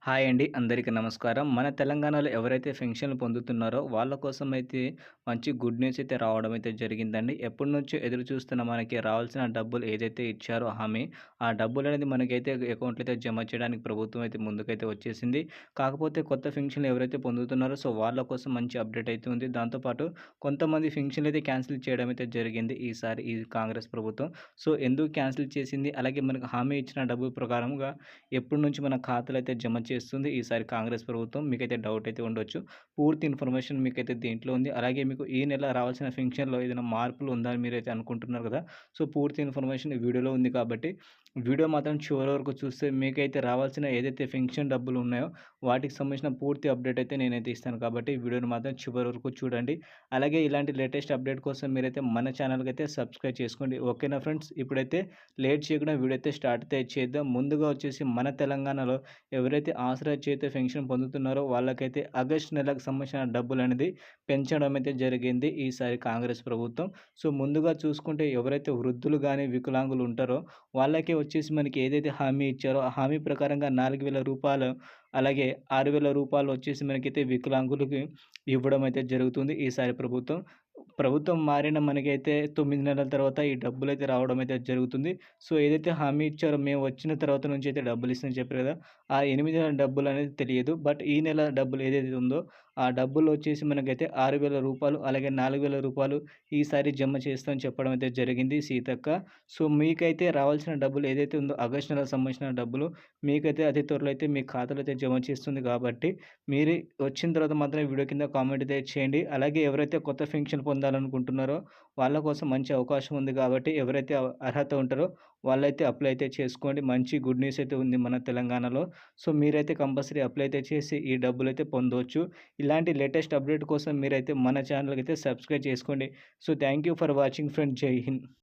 Hi అండి. అందరికీ నమస్కారం. మన తెలంగాణలో ఎవరైతే పెన్షన్‌లు పొందుతున్నారో వాళ్ళ కోసం అయితే మంచి గుడ్ న్యూస్ అయితే రావడం అయితే జరిగిందండి. ఎప్పటినుంచో ఎదురు చూస్తున్న మనకి రావాల్సిన డబ్బులు ఏదైతే ఇచ్చారో హామీ, ఆ డబ్బులనేది మనకైతే అకౌంట్‌లో అయితే జమ చేయడానికి ప్రభుత్వం అయితే ముందుకైతే వచ్చేసింది. కాకపోతే కొత్త పెన్షన్‌లు ఎవరైతే పొందుతున్నారో వాళ్ళ కోసం మంచి అప్డేట్ అయితే ఉంది. దాంతో పాటు కొంతమంది పెన్షన్‌లు అయితే క్యాన్సిల్ చేయడం అయితే జరిగింది ఈసారి ఈ కాంగ్రెస్ ప్రభుత్వం. ఎందుకు క్యాన్సిల్ చేసింది? అలాగే మనకు హామీ ఇచ్చిన డబ్బు ప్రకారంగా ఎప్పటి నుంచి మన ఖాతాలో అయితే జమ చేస్తుంది ఈసారి కాంగ్రెస్ ప్రభుత్వం? మీకైతే డౌట్ అయితే ఉండొచ్చు. పూర్తి ఇన్ఫర్మేషన్ మీకైతే దీంట్లో ఉంది. అలాగే మీకు ఈ నెల రావాల్సిన పెన్షన్‌లో ఏదైనా మార్పులు ఉందా అని మీరైతే అనుకుంటున్నారు కదా! పూర్తి ఇన్ఫర్మేషన్ ఈ వీడియోలో ఉంది కాబట్టి, వీడియో మాత్రం చివరి వరకు చూస్తే మీకైతే రావాల్సిన ఏదైతే పెన్షన్ డబ్బులు ఉన్నాయో, వాటికి సంబంధించిన పూర్తి అప్డేట్ అయితే నేనైతే ఇస్తాను కాబట్టి, వీడియోని మాత్రం చివరి వరకు చూడండి. అలాగే ఇలాంటి లేటెస్ట్ అప్డేట్ కోసం మీరైతే మన ఛానల్‌కి అయితే సబ్స్క్రైబ్ చేసుకోండి. ఓకేనా ఫ్రెండ్స్? ఇప్పుడైతే లేట్ చేయకుండా వీడియో అయితే స్టార్ట్ అయితే చేద్దాం. ముందుగా వచ్చేసి మన తెలంగాణలో ఎవరైతే ఆసరా చేయూత పెన్షన్ పొందుతున్నారో వాళ్ళకైతే ఆగస్టు నెలకు సంబంధించిన డబ్బులనేది పెంచడం అయితే జరిగింది ఈసారి కాంగ్రెస్ ప్రభుత్వం. ముందుగా చూసుకుంటే ఎవరైతే వృద్ధులు గాని, వికలాంగులు ఉంటారో వాళ్ళకి వచ్చేసి మనకి ఏదైతే హామీ ఇచ్చారో, ఆ హామీ ప్రకారంగా రూ. 4,000 అలాగే రూ. 6,000 వచ్చేసి మనకైతే వికలాంగులకి ఇవ్వడం అయితే జరుగుతుంది ఈసారి ప్రభుత్వం. ప్రభుత్వం మారిన మనకైతే 9 నెలల తర్వాత ఈ డబ్బులైతే రావడం అయితే జరుగుతుంది. ఏదైతే హామీ ఇచ్చారో మేము వచ్చిన తర్వాత నుంచి అయితే డబ్బులిస్తామని చెప్పారు కదా! ఆ 8 నెలల డబ్బులనేది తెలియదు. బట్ ఈ నెల డబ్బులు ఏదైతే ఉందో, ఆ డబ్బులొచ్చేసి మనకైతే రూ. 6,000 అలాగే రూ. 4,000 ఈసారి జమ చేస్తామని చెప్పడం అయితే జరిగింది సీతక్క. మీకైతే రావాల్సిన డబ్బులు ఏదైతే ఉందో ఆగస్టు నెలకు సంబంధించిన డబ్బులు మీకైతే అతి త్వరలో అయితే మీ ఖాతాలో అయితే జమ చేస్తుంది కాబట్టి, మీరు వచ్చిన తర్వాత మాత్రం వీడియో కింద కామెంట్ అయితే చేయండి. అలాగే ఎవరైతే కొత్త పెన్షన్ పొందాలనుకుంటున్నారో వాళ్ళ కోసం మంచి అవకాశం ఉంది కాబట్టి, ఎవరైతే అర్హత ఉంటారో వాళ్ళైతే అప్లై అయితే చేసుకోండి. మంచి గుడ్ న్యూస్ అయితే ఉంది మన తెలంగాణలో. మీరైతే కంపల్సరీ అప్లై అయితే చేసి ఈ డబ్బులైతే పొందవచ్చు. ఇలాంటి లేటెస్ట్ అప్డేట్ కోసం మీరైతే మన ఛానల్‌కైతే సబ్స్క్రైబ్ చేసుకోండి. Thank you for watching friends. జై హింద్.